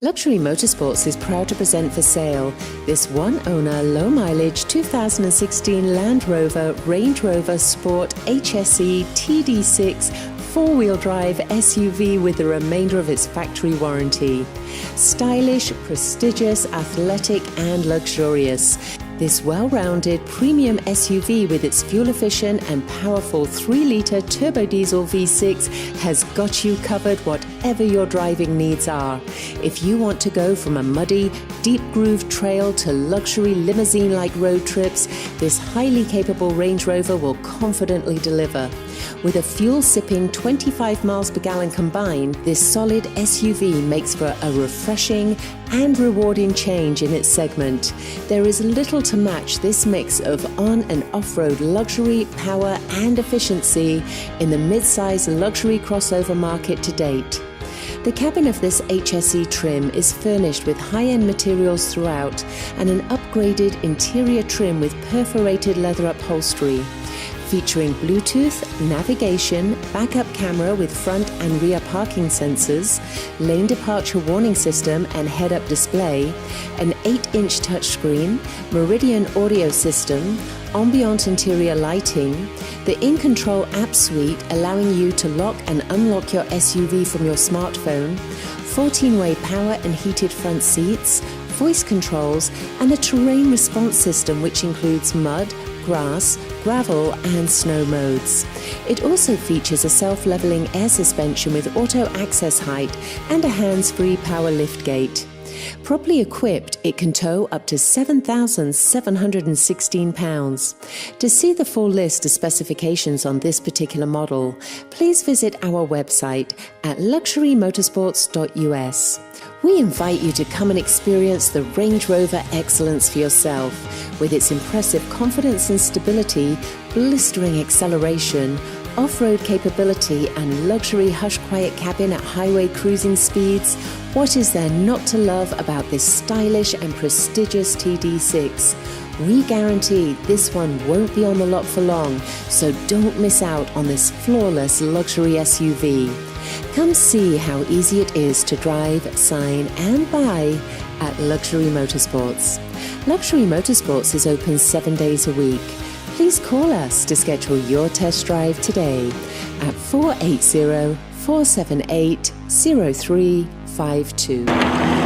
Luxury Motorsports is proud to present for sale this one-owner, low-mileage 2016 Land Rover Range Rover Sport HSE Td6 four-wheel drive SUV with the remainder of its factory warranty. Stylish, prestigious, athletic and luxurious. This well-rounded premium SUV with its fuel-efficient and powerful 3-litre turbodiesel V6 has got you covered whatever your driving needs are. If you want to go from a muddy, deep-grooved trail to luxury limousine-like road trips, this highly capable Range Rover will confidently deliver. With a fuel-sipping 25 miles per gallon combined, this solid SUV makes for a refreshing and rewarding change in its segment. There is little to match this mix of on- and off-road luxury, power and efficiency in the mid-size luxury crossover market to date. The cabin of this HSE trim is furnished with high-end materials throughout and an upgraded interior trim with perforated leather upholstery. Featuring Bluetooth, navigation, backup camera with front and rear parking sensors, lane departure warning system and head-up display, an 8-inch touchscreen, Meridian audio system, ambient interior lighting, the InControl app suite allowing you to lock and unlock your SUV from your smartphone, 14-way power and heated front seats, voice controls, and the terrain response system which includes mud, grass, gravel and snow modes. It also features a self-leveling air suspension with auto access height and a hands-free power liftgate. Properly equipped, it can tow up to 7,716 pounds. To see the full list of specifications on this particular model, please visit our website at luxury-motorsports.us. We invite you to come and experience the Range Rover excellence for yourself, with its impressive confidence and stability, blistering acceleration, off-road capability and luxury hush-quiet cabin at highway cruising speeds. What is there not to love about this stylish and prestigious TD6? We guarantee this one won't be on the lot for long, so don't miss out on this flawless luxury SUV. Come see how easy it is to drive, sign and buy at Luxury Motorsports. Luxury Motorsports is open 7 days a week. Please call us to schedule your test drive today at 480-478-0352.